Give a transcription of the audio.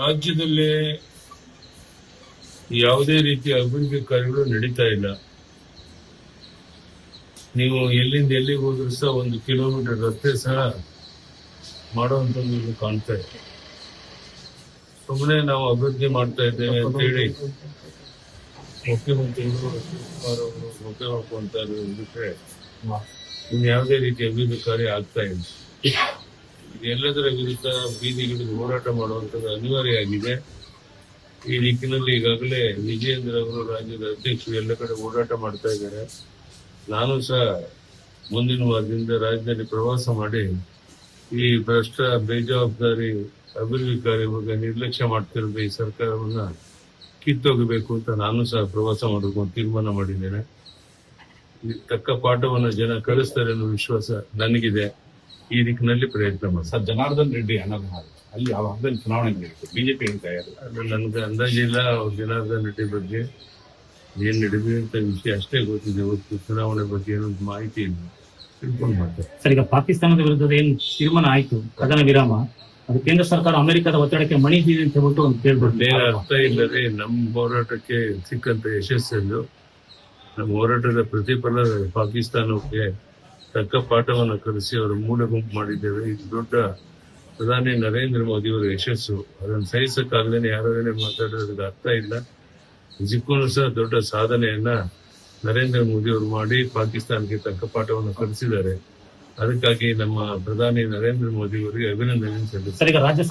ರಾಜ್ಯದಲ್ಲಿ ಯಾವುದೇ ರೀತಿಯ ಅಭಿವೃದ್ಧಿ ಕಾರ್ಯಗಳು ನಡೀತಾ ಇಲ್ಲ. ನೀವು ಎಲ್ಲಿಂದ ಎಲ್ಲಿಗೆ ಹೋದ್ರೂ ಸಹ 1 ಕಿಲೋಮೀಟರ್ ರಸ್ತೆ ಸಹ ಮಾಡುವಂತದ್ದು ಕಾಣ್ತಾ ಇದೆ. ಸುಮ್ಮನೆ ನಾವು ಅಭಿವೃದ್ಧಿ ಮಾಡ್ತಾ ಇದ್ದೇವೆ ಅಂತ ಹೇಳಿ ಮುಖ್ಯಮಂತ್ರಿಗಳು ಕುಮಾರ್ ಅವರು ಮುಖ್ಯ ಹಾಕುವಂತ ಬಿಟ್ರೆ ಯಾವುದೇ ರೀತಿಯ ಅಭಿವೃದ್ಧಿ ಕಾರ್ಯ ಆಗ್ತಾ ಇಲ್ಲ. ಎಲ್ಲದರ ವಿರುದ್ಧ ಬೀದಿಗಳಿಗೆ ಹೋರಾಟ ಮಾಡುವಂತದ್ದು ಅನಿವಾರ್ಯ ಆಗಿದೆ. ಈ ದಿಕ್ಕಿನಲ್ಲಿ ಈಗಾಗಲೇ ವಿಜಯೇಂದ್ರ ಅವರು ರಾಜ್ಯದ ಅಧ್ಯಕ್ಷರು ಎಲ್ಲ ಕಡೆ ಹೋರಾಟ ಮಾಡ್ತಾ ಇದ್ದಾರೆ. ನಾನು ಸಹ ಮುಂದಿನ ವಾರದಿಂದ ರಾಜ್ಯದಲ್ಲಿ ಪ್ರವಾಸ ಮಾಡಿ ಈ ಭ್ರಷ್ಟ ಬೇಜವಾಬ್ದಾರಿ ಅಭಿವೃದ್ಧಿ ಕಾರ್ಯ ನಿರ್ಲಕ್ಷ್ಯ ಮಾಡ್ತಿರೋದು ಈ ಸರ್ಕಾರವನ್ನ ಕಿತ್ತೋಗಬೇಕು ಅಂತ ನಾನು ಸಹ ಪ್ರವಾಸ ಮಾಡಬೇಕು ಅಂತ ತೀರ್ಮಾನ ಮಾಡಿದ್ದೇನೆ. ತಕ್ಕ ಪಾಠವನ್ನು ಜನ ಕಳಿಸ್ತಾರೆ ಅನ್ನೋ ವಿಶ್ವಾಸ ನನಗಿದೆ. ಈ ದಿಕ್ಕಿನಲ್ಲಿ ಪ್ರಯತ್ನ ಮಾಡಿ. ಸರ್, ಜನಾರ್ದನ್ ರೆಡ್ಡಿ ಅನರ್ಹ ಅಲ್ಲಿ ಆ ಹಬ್ಬದಲ್ಲಿ ಚುನಾವಣೆ ನಡೆಯುತ್ತೆ, ಬಿಜೆಪಿ ಹೇಳ್ತಾ ಇದ್ದಾರೆ. ನನಗೆ ಅಂದಾಜಿಲ್ಲ ಜನಾರ್ದನ್ ರೆಡ್ಡಿ ಬಗ್ಗೆ ಏನ್ ನಡೆದಿದೆ ಅಂತ ವಿಷಯ ಅಷ್ಟೇ ಗೊತ್ತಿದೆ. ಇವತ್ತು ಚುನಾವಣೆ ಬಗ್ಗೆ ಏನೋ ಮಾಹಿತಿ ಇಲ್ಲ, ತಿಳ್ಕೊಂಡು ಮಾಡ್ತಾರೆ. ಸರ್, ಈಗ ಪಾಕಿಸ್ತಾನದ ವಿರುದ್ಧದ ಏನು ತೀರ್ಮಾನ ಆಯ್ತು ಕದನ ವಿರಾಮ, ಅದು ಕೇಂದ್ರ ಸರ್ಕಾರ ಅಮೆರಿಕದ ಒತ್ತಡಕ್ಕೆ ಮಣಿದಿದೆ ಅಂತ ಹೇಳ್ಬಿಟ್ಟು ಒಂದು ಕೇಳ್ಬಿಟ್ಟು ಅರ್ಥ ಇಲ್ಲದೆ ನಮ್ಮ ಹೋರಾಟಕ್ಕೆ ಸಿಕ್ಕಂತ ಯಶಸ್ಸನ್ನು ನಮ್ಮ ಹೋರಾಟದ ಪ್ರತಿಫಲ ಪಾಕಿಸ್ತಾನಕ್ಕೆ ತಕ್ಕ ಪಾಠವನ್ನು ಕಲಿಸಿ ಅವರ ಮೂಲ ಗುಂಪು ಮಾಡಿದ್ದೇವೆ. ಇದು ದೊಡ್ಡ ಪ್ರಧಾನಿ ನರೇಂದ್ರ ಮೋದಿ ಅವರ ಯಶಸ್ಸು. ಅದನ್ನು ಸಹಿಸಕ್ಕಾಗದೇನೆ ಯಾರೇ ಮಾತಾಡೋದಕ್ಕೆ ಅರ್ಥ ಇಲ್ಲ. ನಿಜಕ್ಕೂ ಸಹ ದೊಡ್ಡ ಸಾಧನೆಯನ್ನ ನರೇಂದ್ರ ಮೋದಿ ಅವರು ಮಾಡಿ ಪಾಕಿಸ್ತಾನಕ್ಕೆ ತಕ್ಕ ಪಾಠವನ್ನು ಕಲಿಸಿದ್ದಾರೆ. ಅದಕ್ಕಾಗಿ ನಮ್ಮ ಪ್ರಧಾನಿ ನರೇಂದ್ರ ಮೋದಿ ಅವರಿಗೆ ಅಭಿನಂದನೆ ಸಲ್ಲಿಸುತ್ತೇನೆ. ಸರ್, ಈಗ ರಾಜ್ಯ